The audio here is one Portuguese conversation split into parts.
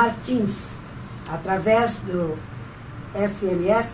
Martins, através do FMS,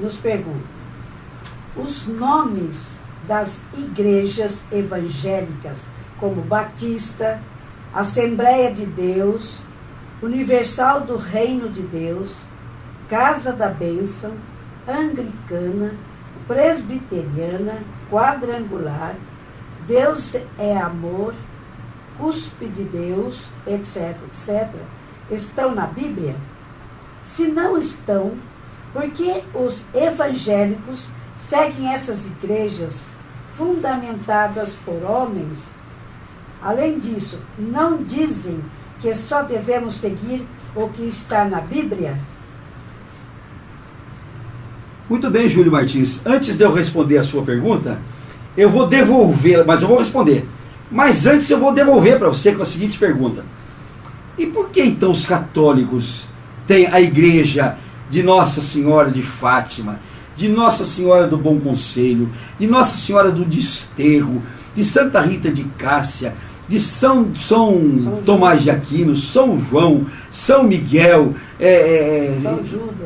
nos pergunta: os nomes das igrejas evangélicas, como Batista, Assembleia de Deus, Universal do Reino de Deus, Casa da Bênção, Anglicana, Presbiteriana, Quadrangular, Deus é Amor, Cuspe de Deus, etc., etc., estão na Bíblia? Se não estão, por que os evangélicos seguem essas igrejas fundamentadas por homens? Além disso, não dizem que só devemos seguir o que está na Bíblia? Muito bem, Júlio Martins. Antes de eu responder a sua pergunta, eu vou devolver, mas eu vou responder. Mas antes eu vou devolver para você com a seguinte pergunta: e por que então os católicos têm a igreja de Nossa Senhora de Fátima, de Nossa Senhora do Bom Conselho, de Nossa Senhora do Desterro, de Santa Rita de Cássia, de São Tomás de Aquino, São João, São Miguel,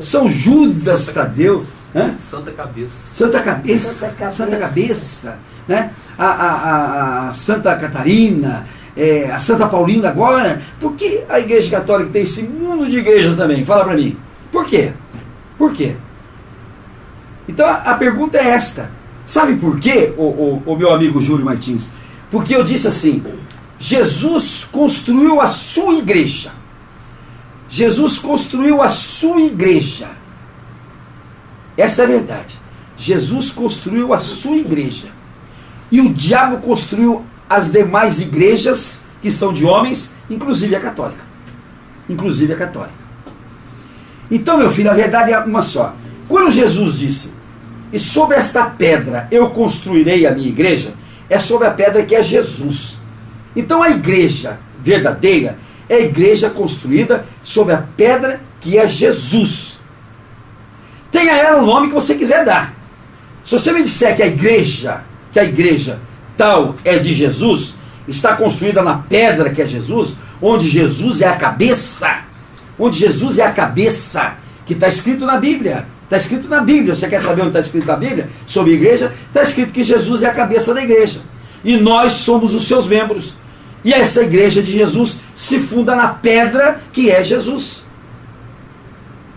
São Judas Tadeu, Santa Cabeça. Santa Cabeça, né? A Santa Catarina, a Santa Paulina agora? Por que a Igreja Católica tem esse mundo de igrejas também? Fala para mim. Por quê? Por quê? Então a pergunta é esta. Sabe por quê, o meu amigo Júlio Martins? Porque eu disse assim: Jesus construiu a sua igreja. Jesus construiu a sua igreja. Essa é a verdade. Jesus construiu a sua igreja. E o diabo construiu as demais igrejas, que são de homens, inclusive a católica. Inclusive a católica. Então, meu filho, a verdade é uma só. Quando Jesus disse: e sobre esta pedra eu construirei a minha igreja, é sobre a pedra que é Jesus. Então a igreja verdadeira é a igreja construída sobre a pedra que é Jesus. Tenha ela o nome que você quiser dar. Se você me disser que a igreja tal é de Jesus, está construída na pedra que é Jesus, onde Jesus é a cabeça, que está escrito na Bíblia. Está escrito na Bíblia. Você quer saber onde está escrito na Bíblia? Sobre a igreja, está escrito que Jesus é a cabeça da igreja. E nós somos os seus membros. E essa igreja de Jesus se funda na pedra que é Jesus.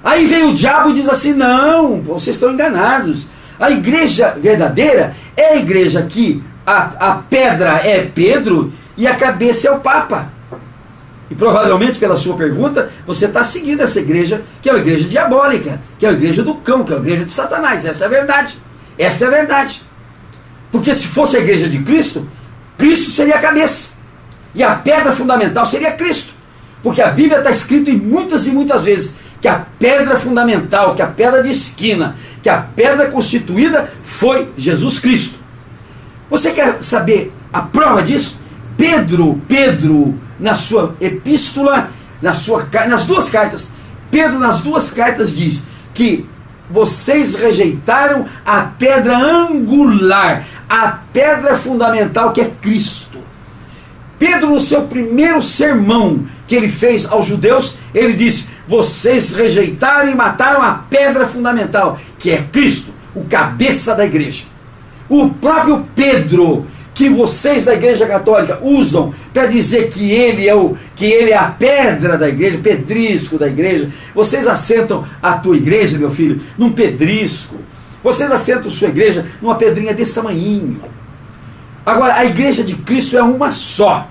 Aí vem o diabo e diz assim: não, vocês estão enganados. A igreja verdadeira é a igreja que a pedra é Pedro e a cabeça é o Papa. E provavelmente, pela sua pergunta, você está seguindo essa igreja, que é uma igreja diabólica, que é a igreja do cão, que é a igreja de Satanás. Essa é a verdade. Esta é a verdade. Porque se fosse a igreja de Cristo, Cristo seria a cabeça. E a pedra fundamental seria Cristo. Porque a Bíblia está escrito em muitas e muitas vezes que a pedra fundamental, que a pedra de esquina, que a pedra constituída foi Jesus Cristo. Você quer saber a prova disso? Pedro, na sua epístola, nas duas cartas, Pedro nas duas cartas diz que vocês rejeitaram a pedra angular, a pedra fundamental que é Cristo. Pedro, no seu primeiro sermão que ele fez aos judeus, ele disse: vocês rejeitaram e mataram a pedra fundamental, que é Cristo, o cabeça da igreja. O próprio Pedro, que vocês da Igreja Católica usam para dizer que ele é a pedra da igreja, pedrisco da igreja. Vocês assentam a tua igreja, meu filho, num pedrisco. Vocês assentam a sua igreja numa pedrinha desse tamanhinho. Agora, a igreja de Cristo é uma só.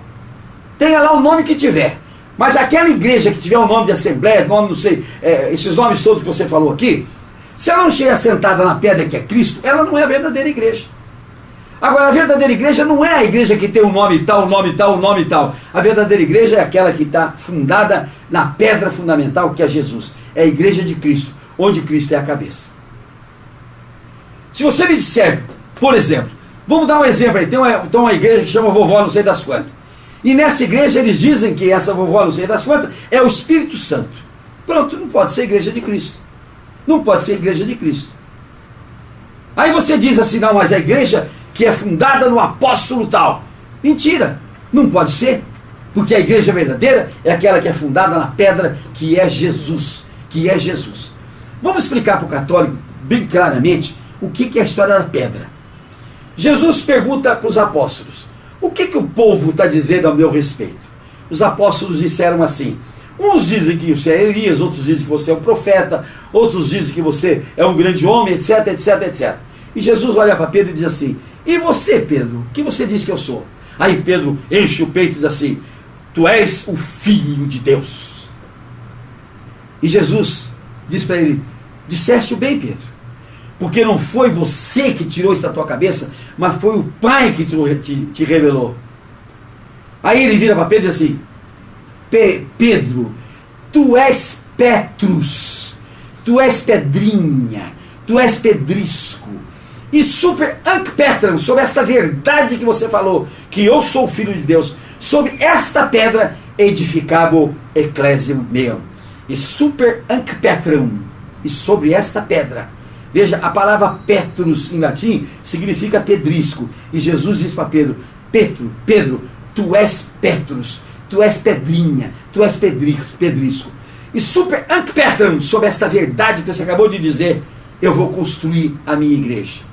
Tenha lá o nome que tiver. Mas aquela igreja que tiver o nome de Assembleia, nome, não sei, esses nomes todos que você falou aqui, se ela não estiver assentada na pedra que é Cristo, ela não é a verdadeira igreja. Agora, a verdadeira igreja não é a igreja que tem um nome tal, um nome tal, um nome tal. A verdadeira igreja é aquela que está fundada na pedra fundamental, que é Jesus. É a igreja de Cristo, onde Cristo é a cabeça. Se você me disser, por exemplo, vamos dar um exemplo aí, tem uma igreja que chama Vovó não sei das quantas. E nessa igreja eles dizem que essa Vovó não sei das quantas é o Espírito Santo. Pronto, não pode ser igreja de Cristo. Não pode ser igreja de Cristo. Aí você diz assim: não, mas a igreja que é fundada no apóstolo tal. Mentira, não pode ser. Porque a igreja verdadeira é aquela que é fundada na pedra, que é Jesus. Que é Jesus. Vamos explicar para o católico bem claramente o que é a história da pedra. Jesus pergunta para os apóstolos: o que o povo está dizendo a meu respeito? Os apóstolos disseram assim: uns dizem que você é Elias, outros dizem que você é um profeta, outros dizem que você é um grande homem, etc, etc, etc. E Jesus olha para Pedro e diz assim: e você, Pedro, o que você diz que eu sou? Aí Pedro enche o peito e diz assim: tu és o Filho de Deus. E Jesus diz para ele: disseste bem, Pedro, porque não foi você que tirou isso da tua cabeça, mas foi o Pai que te revelou. Aí ele vira para Pedro e diz assim: Pedro, tu és Petrus, tu és pedrinha, tu és pedrisco, e super ancpetram, sobre esta verdade que você falou, que eu sou o Filho de Deus, sobre esta pedra edificabo ecclesiam meum. E super ancpetram, e sobre esta pedra. Veja, a palavra Petrus em latim significa pedrisco. E Jesus diz para Pedro: Pedro, tu és Petrus, tu és pedrinha, tu és pedrisco. E super ancpetram, sobre esta verdade que você acabou de dizer, eu vou construir a minha igreja.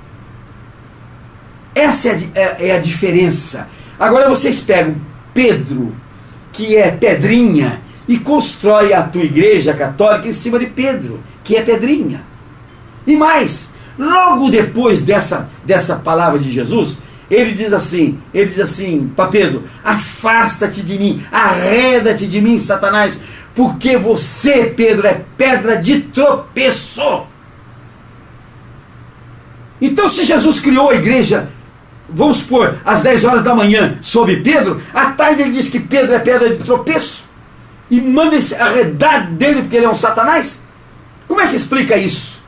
Essa é a diferença. Agora vocês pegam Pedro, que é pedrinha, e constrói a tua igreja católica em cima de Pedro, que é pedrinha. E mais, logo depois dessa palavra de Jesus, ele diz assim para Pedro: afasta-te de mim, arreda-te de mim, Satanás, porque você, Pedro, é pedra de tropeço. Então, se Jesus criou a igreja, vamos supor, às 10 horas da manhã, sobre Pedro, à tarde ele diz que Pedro é pedra de tropeço, e manda se arredar dele porque ele é um Satanás? Como é que explica isso?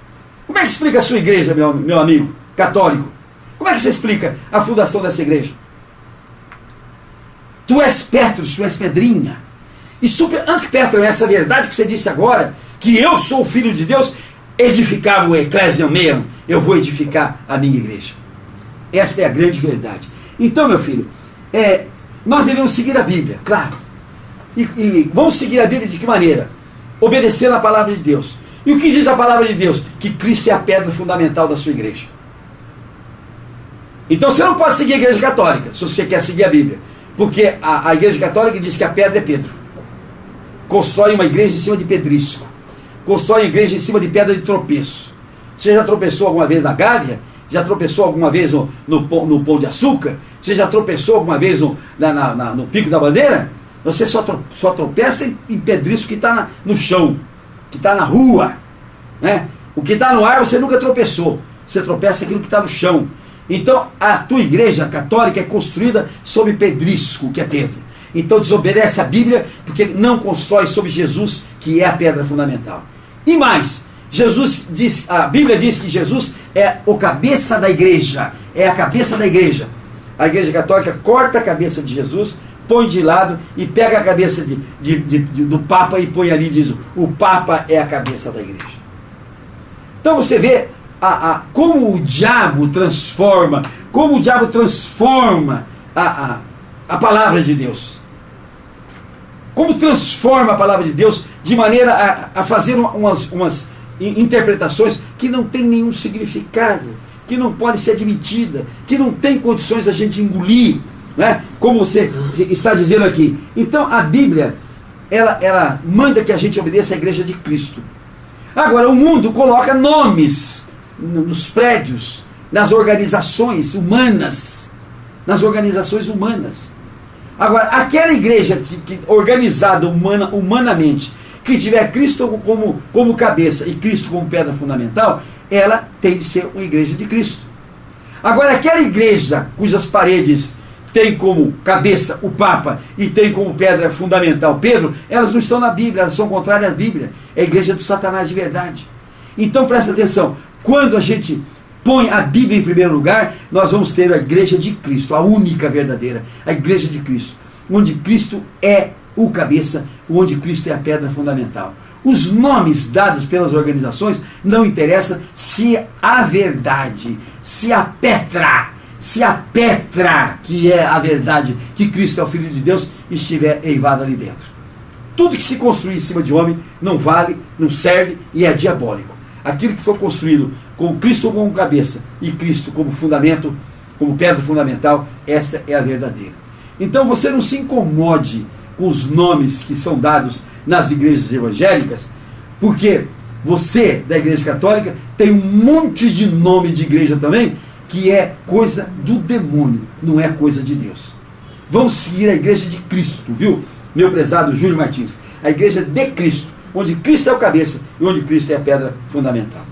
Como é que explica a sua igreja, meu amigo católico? Como é que você explica a fundação dessa igreja? Tu és Petrus, tu és pedrinha. E super ancpetram, essa verdade que você disse agora, que eu sou o Filho de Deus, edificar o ecclesiam meum, eu vou edificar a minha igreja. Esta é a grande verdade. Então, meu filho, nós devemos seguir a Bíblia, claro. E vamos seguir a Bíblia de que maneira? Obedecendo a palavra de Deus. E o que diz a palavra de Deus? Que Cristo é a pedra fundamental da sua igreja. Então você não pode seguir a igreja católica, se você quer seguir a Bíblia. Porque a igreja católica diz que a pedra é Pedro. Constrói uma igreja em cima de pedrisco. Constrói uma igreja em cima de pedra de tropeço. Você já tropeçou alguma vez na Gávea? Já tropeçou alguma vez no Pão de Açúcar? Você já tropeçou alguma vez no Pico da Bandeira? Você só tropeça em pedrisco que está no chão, que está na rua, né? O que está no ar você nunca tropeçou. Você tropeça aquilo que está no chão. Então a tua igreja católica é construída sobre pedrisco, que é Pedro. Então desobedece a Bíblia, porque não constrói sobre Jesus, que é a pedra fundamental. E mais, a Bíblia diz que Jesus é o cabeça da igreja, é a cabeça da igreja. A igreja católica corta a cabeça de Jesus, põe de lado e pega a cabeça do Papa e põe ali e diz: o Papa é a cabeça da igreja. Então você vê como o diabo transforma a palavra de Deus. Como transforma a palavra de Deus de maneira a fazer umas interpretações que não tem nenhum significado, que não pode ser admitida, que não tem condições da gente engolir, né? Como você está dizendo aqui. Então a Bíblia ela manda que a gente obedeça à igreja de Cristo. Agora o mundo coloca nomes nos prédios, nas organizações humanas, Agora aquela igreja que organizada humanamente, que tiver Cristo como cabeça e Cristo como pedra fundamental, ela tem de ser uma igreja de Cristo. Agora aquela igreja cujas paredes tem como cabeça o Papa e tem como pedra fundamental Pedro, elas não estão na Bíblia, elas são contrárias à Bíblia. É a igreja do Satanás de verdade. Então presta atenção, quando a gente põe a Bíblia em primeiro lugar, nós vamos ter a igreja de Cristo, a única verdadeira, a igreja de Cristo, onde Cristo é o cabeça, onde Cristo é a pedra fundamental. Os nomes dados pelas organizações não interessam, se a verdade, se a Petra, que é a verdade, que Cristo é o Filho de Deus, estiver eivado ali dentro. Tudo que se construir em cima de homem não vale, não serve e é diabólico. Aquilo que for construído com Cristo como cabeça e Cristo como fundamento, como pedra fundamental, esta é a verdadeira. Então você não se incomode com os nomes que são dados nas igrejas evangélicas, porque você, da Igreja Católica, tem um monte de nome de igreja também, que é coisa do demônio, não é coisa de Deus. Vamos seguir a Igreja de Cristo, viu, meu prezado Júlio Martins? A Igreja de Cristo, onde Cristo é o cabeça e onde Cristo é a pedra fundamental.